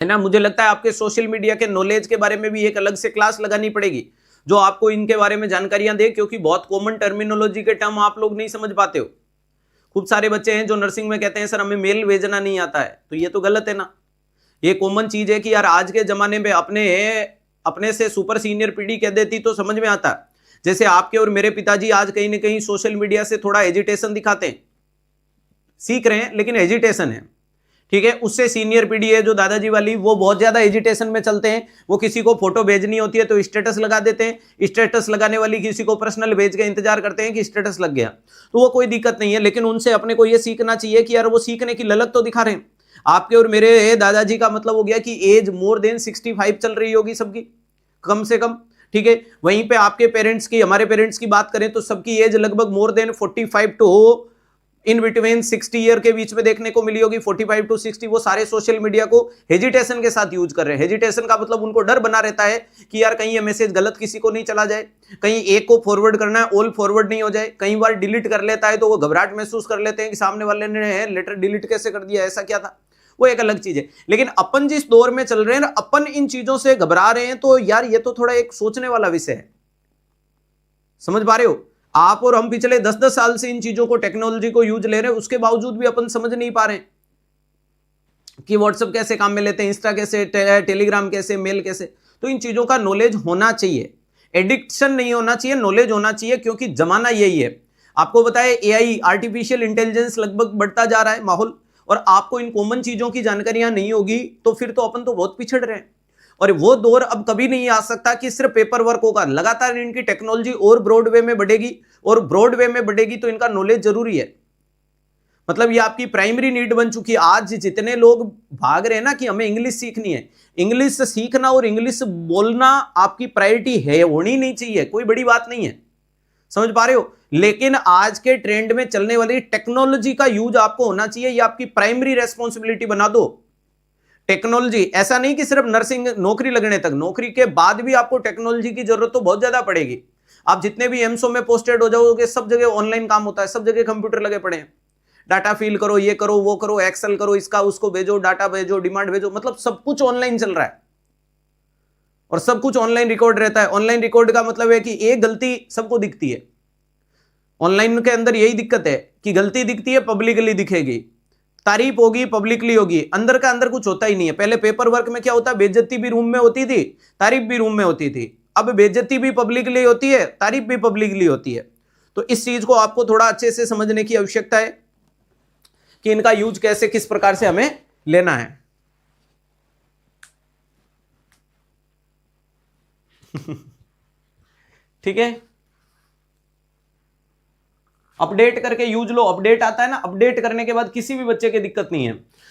है ना। मुझे लगता है आपके सोशल मीडिया के नॉलेज के बारे में भी एक अलग से क्लास लगानी पड़ेगी जो आपको इनके बारे में जानकारियां दे, क्योंकि बहुत कॉमन टर्मिनोलॉजी के टर्म आप लोग नहीं समझ पाते हो। खूब सारे बच्चे हैं जो नर्सिंग में कहते हैं सर हमें मेल भेजना नहीं आता है, तो ये तो गलत है ना। ये कॉमन चीज है कि यार आज के जमाने में अपने से सुपर सीनियर पीढ़ी कह देती तो समझ में आता। जैसे आपके और मेरे पिताजी आज कहीं ना कहीं सोशल मीडिया से थोड़ा एजिटेशन दिखाते हैं, सीख रहे हैं लेकिन एजिटेशन है, ठीक है। उससे सीनियर पीढ़ी है जो दादाजी वाली, वो बहुत ज्यादा एजिटेशन में चलते हैं। वो किसी को फोटो भेजनी होती है तो स्टेटस लगा देते हैं, स्टेटस लगाने वाली किसी को पर्सनल भेज के इंतजार करते हैं कि स्टेटस लग गया, तो वो कोई दिक्कत नहीं है। लेकिन उनसे अपने को ये सीखना चाहिए कि यार वो सीखने की ललक तो दिखा रहे हैं। आपके और मेरे दादाजी का मतलब हो गया कि एज मोर देन 65 चल रही होगी सबकी, कम से कम, ठीक है। वहीं पे आपके पेरेंट्स की, हमारे पेरेंट्स की बात करें तो सबकी एज लगभग more than 45 to in between 60 year के बीच में देखने को मिली होगी, 45 टू 60। वो सारे सोशल मीडिया को हेजिटेशन के साथ यूज कर रहे हैं। हेजिटेशन का मतलब उनको डर बना रहता है कि यार कहीं ये मैसेज गलत किसी को नहीं चला जाए, कहीं एक को फॉरवर्ड करना है ऑल फॉरवर्ड नहीं हो जाए। कई बार डिलीट कर लेता है तो वो घबराहट महसूस कर लेते हैं कि सामने वाले ने लेटर डिलीट कैसे कर दिया, ऐसा क्या था। वो एक अलग चीज है। लेकिन अपन जिस दौर में चल रहे हैं, अपन इन चीजों से घबरा रहे हैं, तो यार ये तो थोड़ा एक सोचने वाला विषय है। समझ पा रहे हो? आप और हम पिछले 10-10 साल से इन चीजों को, टेक्नोलॉजी को यूज ले रहे हैं, उसके बावजूद भी अपन समझ नहीं पा रहे हैं कि व्हाट्सएप कैसे काम में लेते हैं, इंस्टा कैसे, टेलीग्राम कैसे, मेल कैसे। तो इन चीजों का नॉलेज होना चाहिए, एडिक्शन नहीं होना चाहिए, नॉलेज होना चाहिए, क्योंकि जमाना यही है। आपको बताए एआई, आर्टिफिशियल इंटेलिजेंस लगभग बढ़ता जा रहा है माहौल, और आपको इन कॉमन चीजों की जानकारियां नहीं होगी तो फिर तो अपन तो बहुत पिछड़ रहे हैं। और वो दौर अब कभी नहीं आ सकता कि सिर्फ पेपर वर्क होगा। लगातार इनकी टेक्नोलॉजी और ब्रॉड वे में बढ़ेगी, और ब्रॉड वे में बढ़ेगी तो इनका नॉलेज जरूरी है। मतलब ये आपकी प्राइमरी नीड बन चुकी है। आज जितने लोग भाग रहे हैं ना कि हमें इंग्लिश सीखनी है, इंग्लिश सीखना और इंग्लिश बोलना आपकी प्रायोरिटी है, होनी नहीं चाहिए, कोई बड़ी बात नहीं है। समझ पा रहे हो? लेकिन आज के ट्रेंड में चलने वाली टेक्नोलॉजी का यूज आपको होना चाहिए, ये आपकी प्राइमरी रेस्पॉन्सिबिलिटी बना दो। टेक्नोलॉजी ऐसा नहीं कि सिर्फ नर्सिंग नौकरी लगने तक, नौकरी के बाद भी आपको टेक्नोलॉजी की जरूरत तो बहुत ज्यादा पड़ेगी। आप जितने भी एम्सो में पोस्टेड हो जाओगे, सब जगह ऑनलाइन काम होता है, सब जगह कंप्यूटर लगे पड़े हैं। डाटा फिल करो, ये करो, वो करो, एक्सेल करो, इसका उसको भेजो, डाटा भेजो, डिमांड भेजो, मतलब सब कुछ ऑनलाइन चल रहा है और सब कुछ ऑनलाइन रिकॉर्ड रहता है। ऑनलाइन रिकॉर्ड का मतलब है कि एक गलती सबको दिखती है। ऑनलाइन के अंदर यही दिक्कत है कि गलती दिखती है, पब्लिकली दिखेगी, तारीफ होगी, पब्लिकली होगी, अंदर का अंदर कुछ होता ही नहीं है। पहले पेपर वर्क में क्या होता है, बेइज्जती भी रूम में होती थी, तारीफ भी रूम में होती थी। अब बेइज्जती भी पब्लिकली होती है, तारीफ भी पब्लिकली होती है। तो इस चीज को आपको थोड़ा अच्छे से समझने की आवश्यकता है कि इनका यूज कैसे, किस प्रकार से हमें लेना है। ठीक है, अपडेट करके यूज लो। अपडेट आता है ना, अपडेट करने के बाद किसी भी बच्चे की दिक्कत नहीं है।